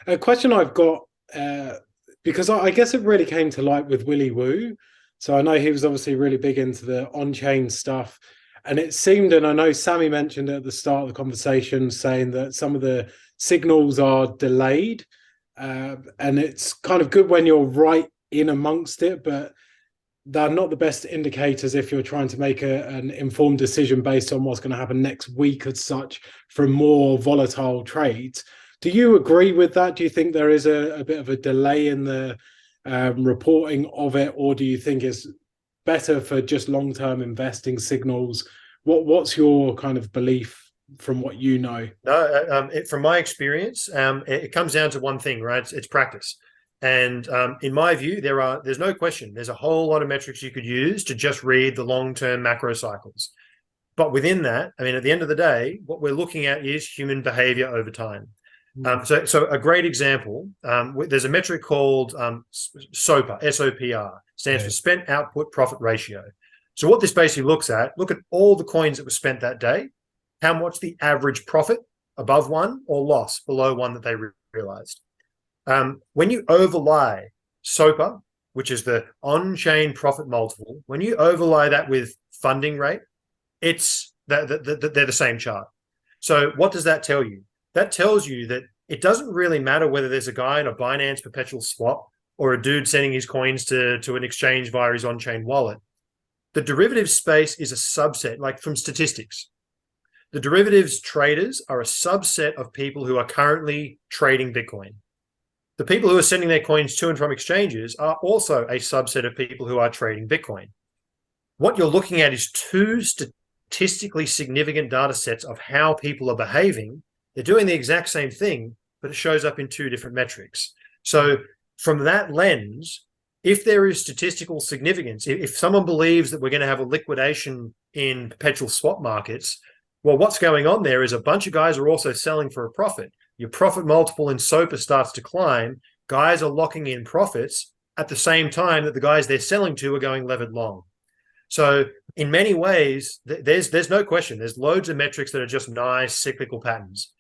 A question I've got, because I guess it really came to light with Willy Woo. So I know he was obviously really big into the on-chain stuff. And it seemed, and I know Sammy mentioned at the start of the conversation, saying that some of the signals are delayed. And it's kind of good when you're right in amongst it, but they're not the best indicators if you're trying to make an informed decision based on what's going to happen next week as such for more volatile trades. Do you agree with that? Do you think there is a bit of a delay in the reporting of it, or do you think it's better for just long-term investing signals? What's your kind of belief from what you know? No, from my experience, it comes down to one thing, right? It's practice. And in my view, there's no question. There's a whole lot of metrics you could use to just read the long-term macro cycles. But within that, I mean, at the end of the day, what we're looking at is human behavior over time. So a great example, there's a metric called SOPR, SOPR, stands for Spent Output Profit Ratio. So what this basically looks at, look at all the coins that were spent that day, how much the average profit above one or loss below one that they realized. When you overlay SOPR, which is the on-chain profit multiple, when you overlay that with funding rate, it's they're the same chart. So what does that tell you? That tells you that it doesn't really matter whether there's a guy in a Binance perpetual swap or a dude sending his coins to an exchange via his on-chain wallet. The derivatives space is a subset, like from statistics. The derivatives traders are a subset of people who are currently trading Bitcoin. The people who are sending their coins to and from exchanges are also a subset of people who are trading Bitcoin. What you're looking at is two statistically significant data sets of how people are behaving. They're doing the exact same thing, but it shows up in two different metrics. So from that lens, if there is statistical significance, if someone believes that we're going to have a liquidation in perpetual swap markets, well, what's going on there is a bunch of guys are also selling for a profit. Your profit multiple in SOPR starts to climb. Guys are locking in profits at the same time that the guys they're selling to are going levered long. So in many ways, there's no question. There's loads of metrics that are just nice cyclical patterns.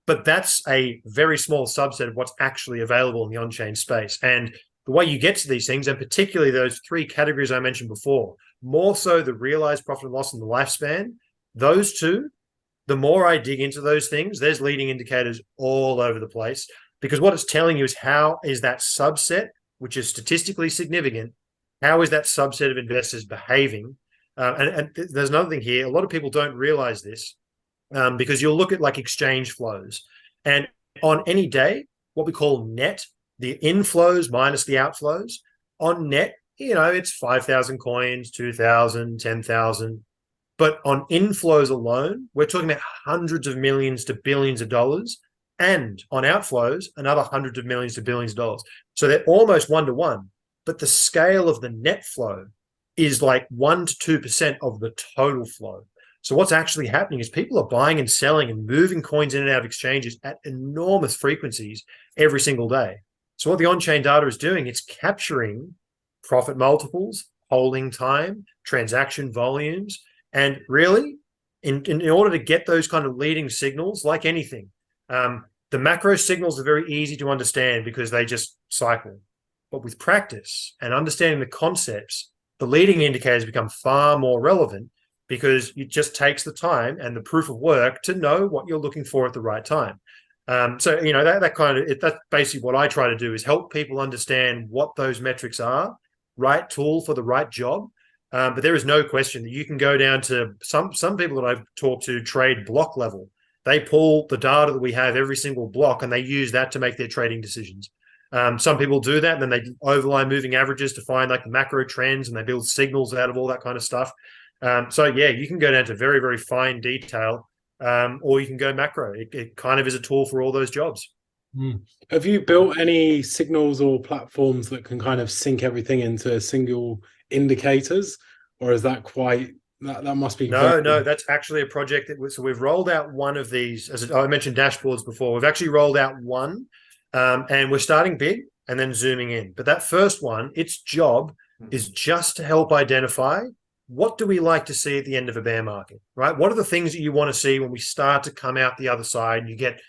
But that's a very small subset of what's actually available in the on-chain space. And the way you get to these things, and particularly those three categories I mentioned before, more so the realized profit and loss and the lifespan, those two, the more I dig into those things, there's leading indicators all over the place, because what it's telling you is how is that subset, which is statistically significant, how is that subset of investors behaving? And there's another thing here. A lot of people don't realize this because you'll look at like exchange flows. And on any day, what we call net, the inflows minus the outflows, on net, it's 5,000 coins, 2,000, 10,000. But on inflows alone, we're talking about hundreds of millions to billions of dollars. And on outflows, another hundreds of millions to billions of dollars. So they're almost one-to-one. But the scale of the net flow is like 1 to 2% of the total flow. So what's actually happening is people are buying and selling and moving coins in and out of exchanges at enormous frequencies every single day. So what the on-chain data is doing, it's capturing profit multiples, holding time, transaction volumes, and really, in order to get those kind of leading signals, like anything, the macro signals are very easy to understand because they just cycle. But with practice and understanding the concepts, the leading indicators become far more relevant because it just takes the time and the proof of work to know what you're looking for at the right time. So that's basically what I try to do, is help people understand what those metrics are, right tool for the right job. But there is no question that you can go down to some people that I've talked to trade block level. They pull the data that we have every single block and they use that to make their trading decisions. Some people do that and then they overlay moving averages to find like the macro trends, and they build signals out of all that kind of stuff. So yeah, you can go down to very, very fine detail, or you can go macro. It kind of is a tool for all those jobs. Have you built any signals or platforms that can kind of sync everything into single indicators, or is that quite that must be no, that's actually a project so we've rolled out one of these, as I mentioned dashboards before. We've actually rolled out one, and we're starting big and then zooming in. But that first one, its job is just to help identify what do we like to see at the end of a bear market, right? What are the things that you want to see when we start to come out the other side? You get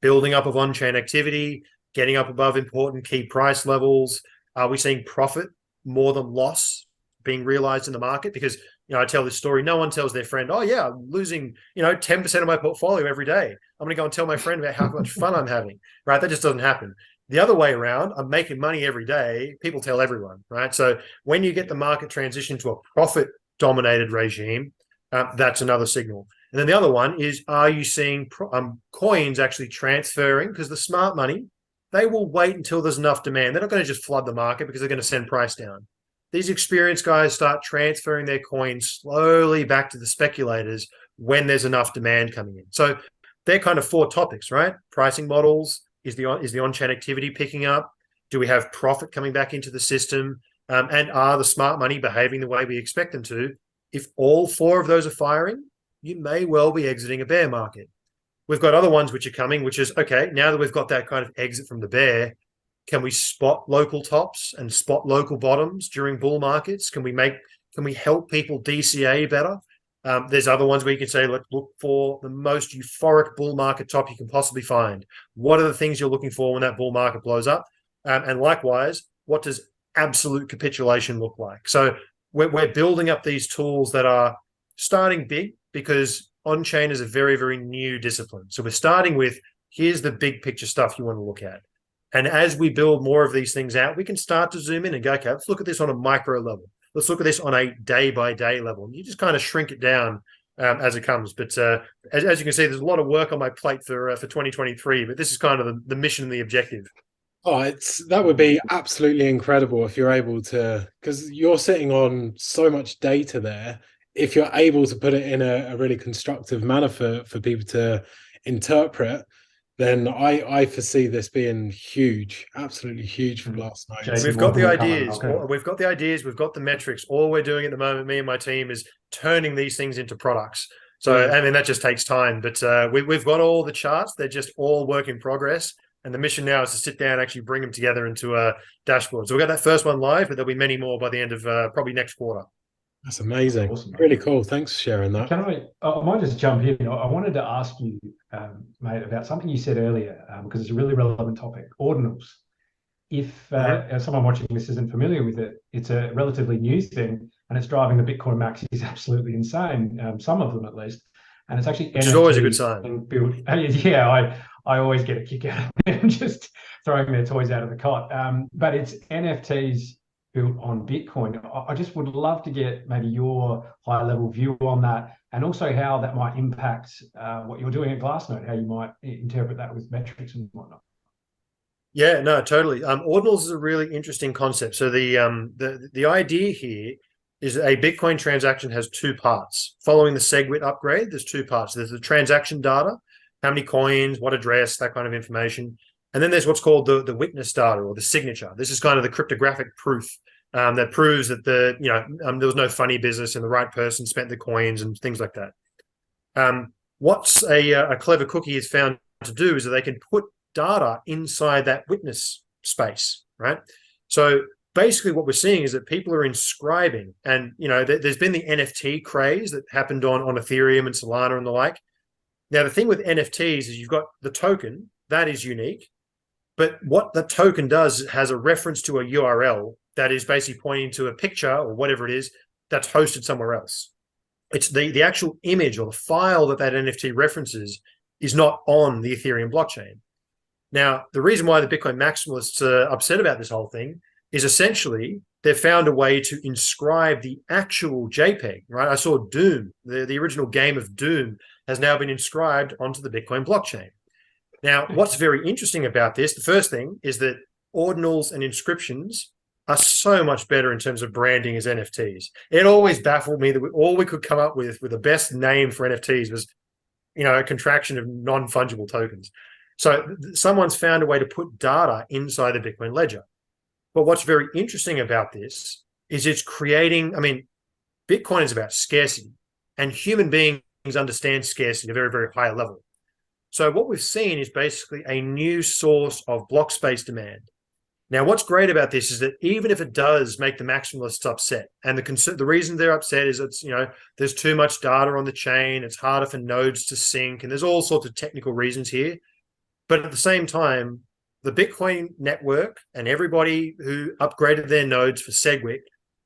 building up of on-chain activity, getting up above important key price levels? Are we seeing profit more than loss being realized in the market? Because, I tell this story, no one tells their friend, oh yeah, I'm losing, 10% of my portfolio every day. I'm going to go and tell my friend about how much fun I'm having, right? That just doesn't happen. The other way around, I'm making money every day. People tell everyone, right? So when you get the market transition to a profit dominated regime, that's another signal. And then the other one is, are you seeing coins actually transferring? Because the smart money, they will wait until there's enough demand. They're not going to just flood the market because they're going to send price down. These experienced guys start transferring their coins slowly back to the speculators when there's enough demand coming in. So they're kind of 4 topics, right? Pricing models, is the on-chain activity picking up? Do we have profit coming back into the system? And are the smart money behaving the way we expect them to? If all 4 of those are firing, you may well be exiting a bear market. We've got other ones which are coming, which is, okay, now that we've got that kind of exit from the bear, can we spot local tops and spot local bottoms during bull markets? Can we help people DCA better? There's other ones where you can say, look for the most euphoric bull market top you can possibly find. What are the things you're looking for when that bull market blows up? And likewise, what does absolute capitulation look like? So we're building up these tools that are starting big, because on-chain is a very, very new discipline. So we're starting with, here's the big picture stuff you want to look at. And as we build more of these things out, we can start to zoom in and go, okay, let's look at this on a micro level. Let's look at this on a day-by-day level. And you just kind of shrink it down as it comes. But as you can see, there's a lot of work on my plate for 2023, but this is kind of the mission and the objective. Oh, that would be absolutely incredible if you're able to, because you're sitting on so much data there. If you're able to put it in a really constructive manner for people to interpret, then I foresee this being huge, absolutely huge for Glassnode. We've got the ideas. We've got the ideas. We've got the metrics. All we're doing at the moment, me and my team, is turning these things into products. So, I mean, that just takes time. But we've got all the charts. They're just all work in progress. And the mission now is to sit down and actually bring them together into a dashboard. So we've got that first one live, but there'll be many more by the end of probably next quarter. That's amazing. That's awesome, really cool. Thanks for sharing that. I might just jump in. I wanted to ask you, mate, about something you said earlier, because it's a really relevant topic, ordinals. If someone watching this isn't familiar with it, it's a relatively new thing, and it's driving the Bitcoin maxis absolutely insane, some of them at least. And it's actually which is always a good sign. Yeah, I always get a kick out of them just throwing their toys out of the cot. But it's NFTs built on Bitcoin. I just would love to get maybe your high-level view on that, and also how that might impact what you're doing at Glassnode, how you might interpret that with metrics and whatnot. Yeah, no, totally. Ordinals is a really interesting concept. So the idea here is a Bitcoin transaction has 2 parts. Following the SegWit upgrade, there's 2 parts. There's the transaction data, how many coins, what address, that kind of information. And then there's what's called the witness data, or the signature. This is kind of the cryptographic proof that proves that there was no funny business and the right person spent the coins and things like that. What's a clever cookie is found to do is that they can put data inside that witness space, right? So basically what we're seeing is that people are inscribing, and there's been the NFT craze that happened on Ethereum and Solana and the like. Now, the thing with NFTs is you've got the token, that is unique. But what the token does has a reference to a URL that is basically pointing to a picture or whatever it is that's hosted somewhere else. It's the actual image or the file that NFT references is not on the Ethereum blockchain. Now, the reason why the Bitcoin maximalists are upset about this whole thing is essentially they've found a way to inscribe the actual JPEG, right? I saw Doom, the original game of Doom, has now been inscribed onto the Bitcoin blockchain. Now, what's very interesting about this, the first thing is that ordinals and inscriptions are so much better in terms of branding as NFTs. It always baffled me that all we could come up with the best name for NFTs was, a contraction of non-fungible tokens. So someone's found a way to put data inside the Bitcoin ledger. But what's very interesting about this is it's creating, Bitcoin is about scarcity, and human beings understand scarcity at a very, very high level. So what we've seen is basically a new source of block space demand. Now, what's great about this is that even if it does make the maximalists upset, and the reason they're upset is it's, there's too much data on the chain, it's harder for nodes to sync, and there's all sorts of technical reasons here. But at the same time, the Bitcoin network and everybody who upgraded their nodes for SegWit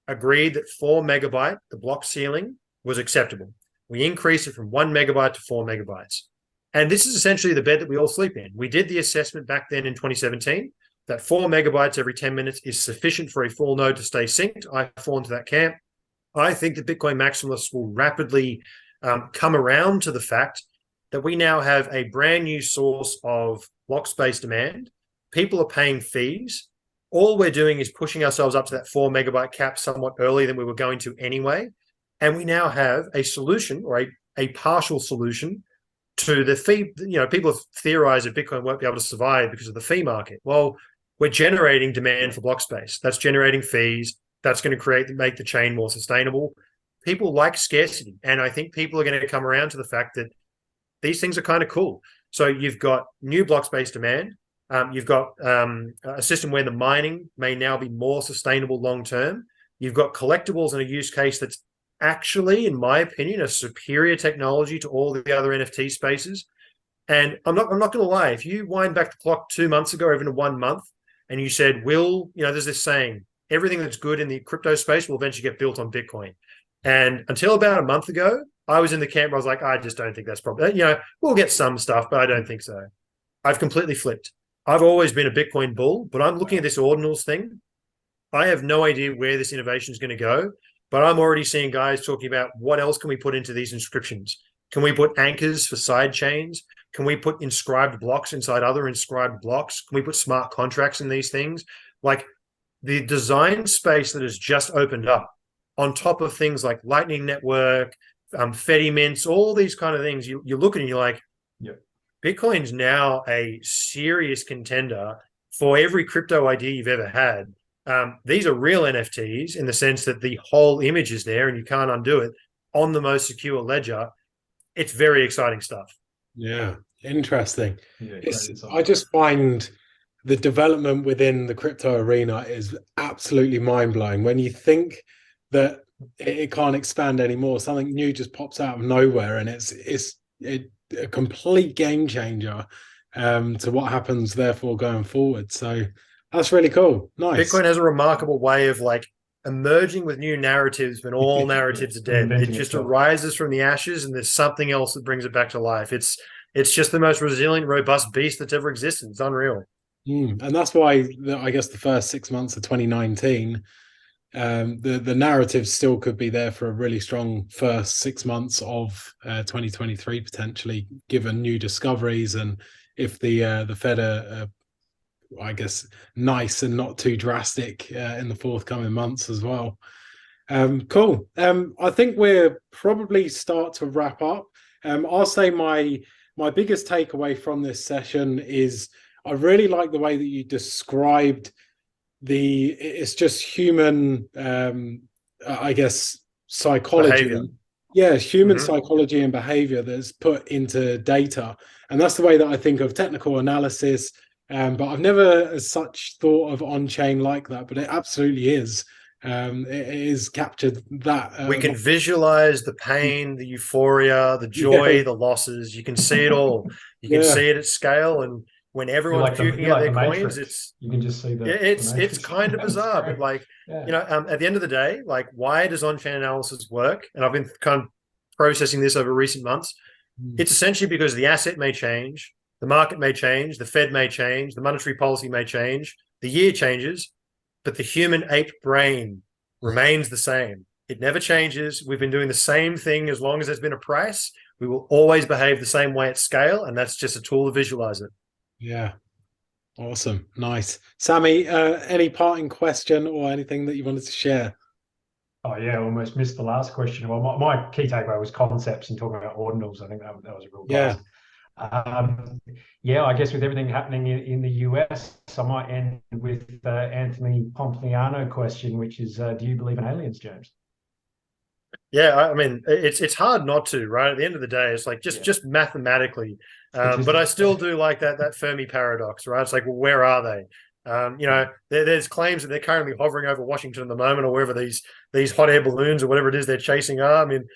agreed that 4 megabyte, the block ceiling, was acceptable. We increased it from 1 megabyte to 4 megabytes. And this is essentially the bed that we all sleep in. We did the assessment back then in 2017 that 4 megabytes every 10 minutes is sufficient for a full node to stay synced. I fall into that camp. I think that Bitcoin maximalists will rapidly come around to the fact that we now have a brand new source of block space demand. People are paying fees. All we're doing is pushing ourselves up to that 4 megabyte cap somewhat earlier than we were going to anyway. And we now have a solution, or a partial solution, to the fee. You know, people have theorized that Bitcoin won't be able to survive because of the fee market. Well, we're generating demand for block space. That's generating fees. That's going to make the chain more sustainable. People like scarcity. And I think people are going to come around to the fact that these things are kind of cool. So you've got new block space demand. You've got a system where the mining may now be more sustainable long-term. You've got collectibles and a use case that's actually, in my opinion, a superior technology to all the other NFT spaces. And I'm not going to lie. If you wind back the clock 2 months ago, or even 1 month, and you said, there's this saying, everything that's good in the crypto space will eventually get built on Bitcoin. And until about a month ago, I was in the camp where I was like, I just don't think that's probably, we'll get some stuff, but I don't think so. I've completely flipped. I've always been a Bitcoin bull, but I'm looking at this ordinals thing. I have no idea where this innovation is going to go, but I'm already seeing guys talking about what else can we put into these inscriptions? Can we put anchors for side chains? Can we put inscribed blocks inside other inscribed blocks? Can we put smart contracts in these things? Like, the design space that has just opened up on top of things like Lightning Network, Fedi Mints, all these kind of things, you look at it and you're like, yep. Bitcoin's now a serious contender for every crypto idea you've ever had. These are real NFTs in the sense that the whole image is there and you can't undo it on the most secure ledger. It's very exciting stuff. Yeah, interesting. Yeah, I just find the development within the crypto arena is absolutely mind-blowing. When you think that it can't expand anymore, something new just pops out of nowhere, and it's a complete game changer to what happens therefore going forward. So that's really cool. Nice. Bitcoin has a remarkable way of emerging with new narratives when all narratives are dead. It just arises from the ashes, and there's something else that brings it back to life. It's just the most resilient, robust beast that's ever existed. It's unreal. And that's why I guess the first 6 months of 2019, the narrative still could be there for a really strong first 6 months of 2023, potentially, given new discoveries, and if the Fed are I guess nice and not too drastic in the forthcoming months as well. Cool. I think we're probably start to wrap up. I'll say my biggest takeaway from this session is I really like the way that you described it's just human, I guess, psychology. Behavior. Yeah, human psychology and behavior that's put into data. And that's the way that I think of technical analysis. But I've never as such thought of on-chain like that, but it absolutely is. It is captured that. We can visualize the pain, the euphoria, the joy, the losses. You can see it all. You can see it at scale, and when everyone's puking out their coins, you can just see that. It's kind of bizarre, but at the end of the day, why does on-chain analysis work? And I've been kind of processing this over recent months. It's essentially because the asset may change, the market may change, the Fed may change, the monetary policy may change, the year changes, but the human ape brain remains the same. It never changes. We've been doing the same thing as long as there's been a price. We will always behave the same way at scale, and that's just a tool to visualize it. Yeah. Awesome. Nice. Sammy, any parting question or anything that you wanted to share? Oh, yeah, almost missed the last question. Well, my key takeaway was concepts and talking about ordinals. I think that was a real blast. I guess with everything happening in the US, I might end with Anthony Pompliano question, which is, do you believe in aliens, James? Yeah, I mean, it's hard not to, right? At the end of the day, it's just mathematically. But I still do like that Fermi paradox, right? It's like, well, where are they? There's claims that they're currently hovering over Washington at the moment, or wherever these hot air balloons or whatever it is they're chasing are. I mean,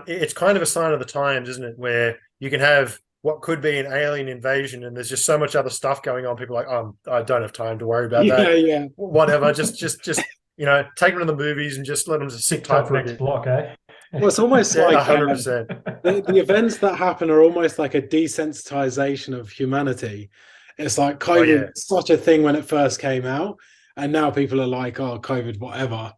it's kind of a sign of the times, isn't it? Where you can have what could be an alien invasion, and there's just so much other stuff going on. People are like, I don't have time to worry about that. Yeah. Whatever. Just take them to the movies and just let them just sit tight for a next bit. block, eh? Well, it's almost Yeah, like 100%. the events that happen are almost like a desensitization of humanity. It's like COVID was such a thing when it first came out, and now people are like, oh, COVID, whatever.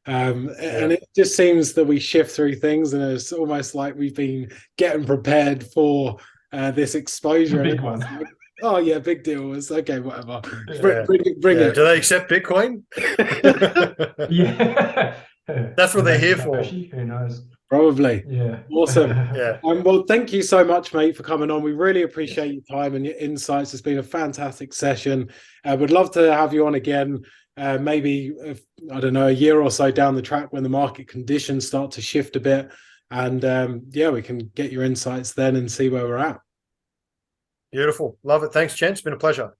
And it just seems that we shift through things, and it's almost like we've been getting prepared for this exposure. Big one. Like, oh yeah, big deal. It's okay, whatever. Yeah. Bring it. Do they accept Bitcoin? Yeah. That's what they're here for. Who knows? Probably. Yeah. Awesome. Yeah. Well, thank you so much, mate, for coming on. We really appreciate your time and your insights. It's been a fantastic session. Would love to have you on again. Maybe, I don't know, a year or so down the track when the market conditions start to shift a bit. And we can get your insights then and see where we're at. Beautiful. Love it. Thanks, Chen. It's been a pleasure.